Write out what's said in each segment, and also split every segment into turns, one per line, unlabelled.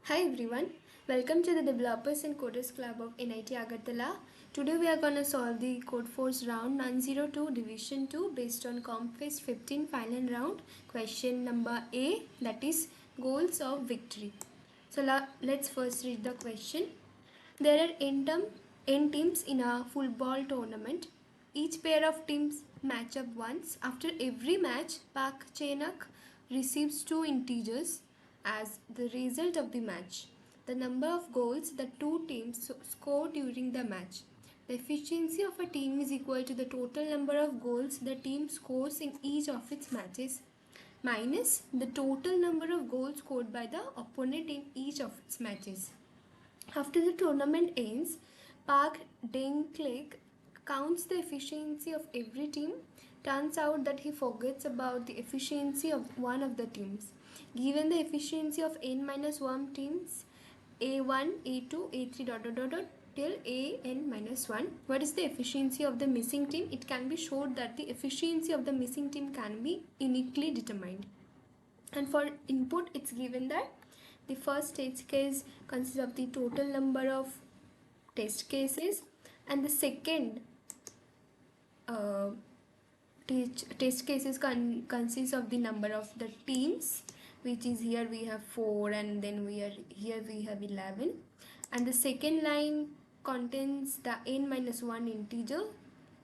Hi everyone, welcome to the Developers and Coders Club of NIT Agartala. Today we are going to solve the Codeforce round 902 division 2 based on CompFest 15 final round question number A, that is goals of victory. So let's first read the question. There are n teams in a football tournament. Each pair of teams match up once. After every match, Pak Chenak receives two integers as the result of the match. The number of goals the two teams score during the match. The efficiency of a team is equal to the total number of goals the team scores in each of its matches minus the total number of goals scored by the opponent in each of its matches. After the tournament ends, Park Deng-Click counts the efficiency of every team. Turns out that he forgets about the efficiency of one of the teams. Given the efficiency of n-1 teams, A1, A2, A3 till an-1, what is the efficiency of the missing team? It can be showed that the efficiency of the missing team can be uniquely determined. And for input, it's given that the first test case consists of the total number of test cases, and the second uh, test cases consists of the number of the teams, which is here we have 4 and then here we have 11, and the second line contains the n-1 integer,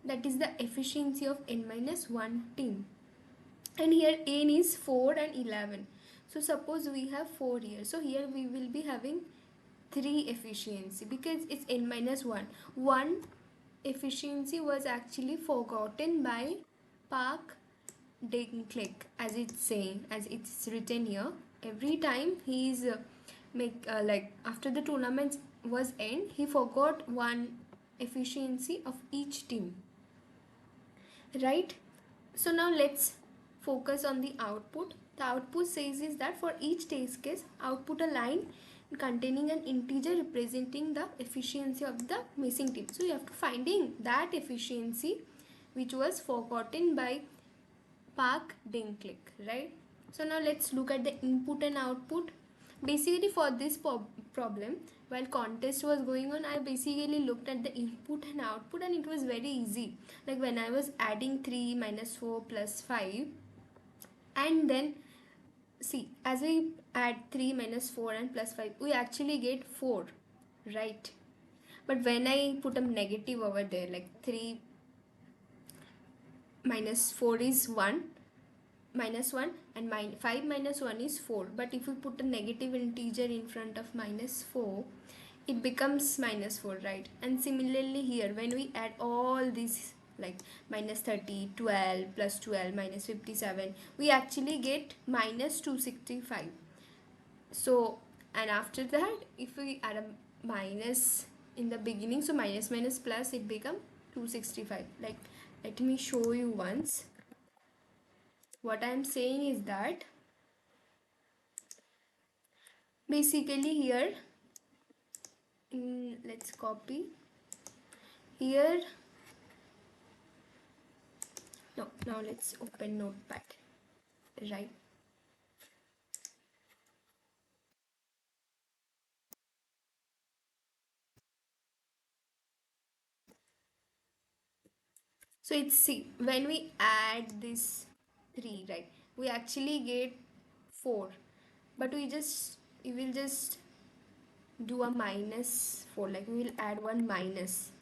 that is the efficiency of n-1 team, and here n is 4 and 11. So suppose we have 4 here, so here we will be having 3 efficiency because it's n-1. One efficiency was actually forgotten by Park Deng-Click, as it's saying, as it's written here. Every time he is like after the tournament was end, he forgot one efficiency of each team, right? So now let's focus on the output. The output says is that for each test case, output a line containing an integer representing the efficiency of the missing team. So you have to finding that efficiency which was forgotten by Park Deng-Click, right? So now let's look at the input and output. Basically for this problem, while contest was going on, I basically looked at the input and output and it was very easy. Like when I was adding 3 minus 4 plus 5, and then see, as we add 3 minus 4 and plus 5, we actually get 4, right? But when I put a negative over there, like 3 minus 4 is 1 minus 1 and 5 minus 1 is 4, but if we put a negative integer in front of minus 4, it becomes minus 4, right? And similarly here, when we add all these like minus 30, 12 plus 12 minus 57, we actually get minus 265. So, and after that, if we add a minus in the beginning, so minus minus plus, it become 265. Like, let me show you once. What I am saying is that basically here, let's copy here. No, now let's open Notepad, right? So it's, see, when we add this 3, right, we actually get 4, but we will just do a minus 4, like we will add one minus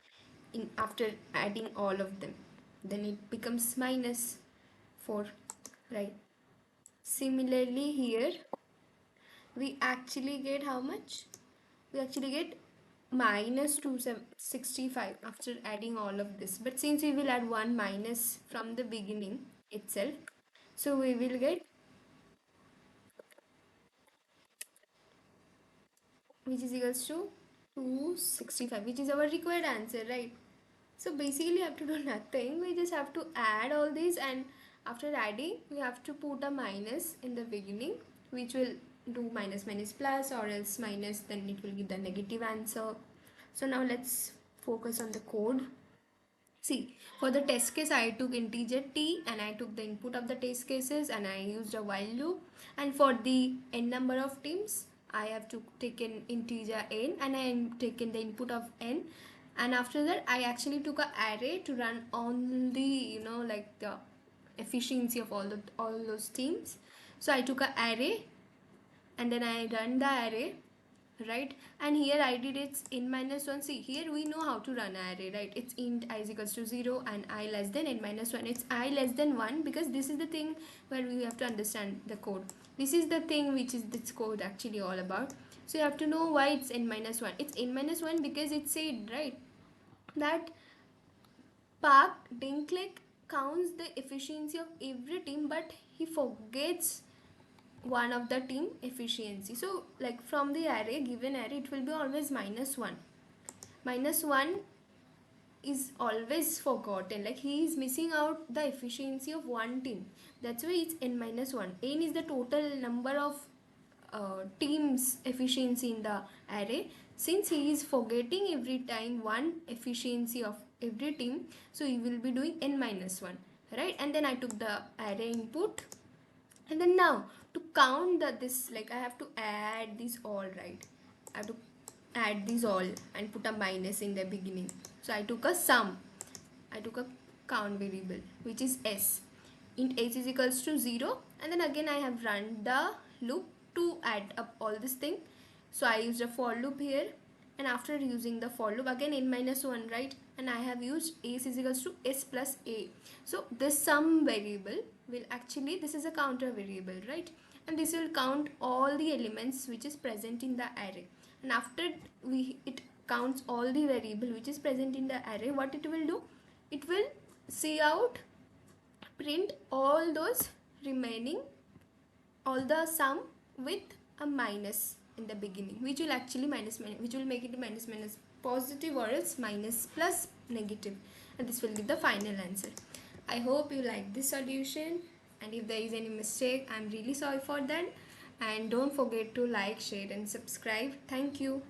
in after adding all of them, then it becomes minus 4, right? Similarly here, we actually get how much? We actually get minus 265 after adding all of this, but since we will add one minus from the beginning itself, so we will get, which is equals to 265, which is our required answer, right? So basically you have to do nothing, we just have to add all these, and after adding we have to put a minus in the beginning, which will do minus minus plus, or else minus, then it will give the negative answer. So now let's focus on the code. See, for the test case, I took integer t and I took the input of the test cases and I used a while loop. And for the n number of teams, I have to take an integer n, and I am taken the input of n, and after that I actually took a array to run on the like the efficiency of all those teams. So I took a array and then I run the array, right? And here I did it's in minus 1. See, here we know how to run an array, right? It's int I is equals to 0 and I less than n minus 1. It's I less than 1 because this is the thing where we have to understand the code. This is the thing which is this code actually all about. So you have to know why it's n minus 1. It's n minus 1 because it said, right, that Park Dinklage counts the efficiency of every team, but he forgets one of the team efficiency. So like from the array, given array, it will be always minus 1. Minus 1 is always forgotten, like he is missing out the efficiency of one team. That's why it's n minus 1. N is the total number of teams efficiency in the array. Since he is forgetting every time one efficiency of every team, so he will be doing n minus 1, right? And then I took the array input, and then now to count this, like I have to add these all, right? I have to add these all and put a minus in the beginning. So I took a sum, I took a count variable which is s. Int s is equals to 0, and then again I have run the loop to add up all this thing. So I used a for loop here, and after using the for loop again n minus 1, right? And I have used s is equals to s plus a. So this sum variable will actually, this is a counter variable, right? And this will count all the elements which is present in the array. And after it counts all the variable which is present in the array, what it will do? It will see out, print all those remaining, all the sum with a minus in the beginning, which will actually which will make it minus minus positive, or else minus plus negative, and this will give the final answer. I hope you like this solution, and if there is any mistake, I'm really sorry for that. And don't forget to like, share and subscribe. Thank you.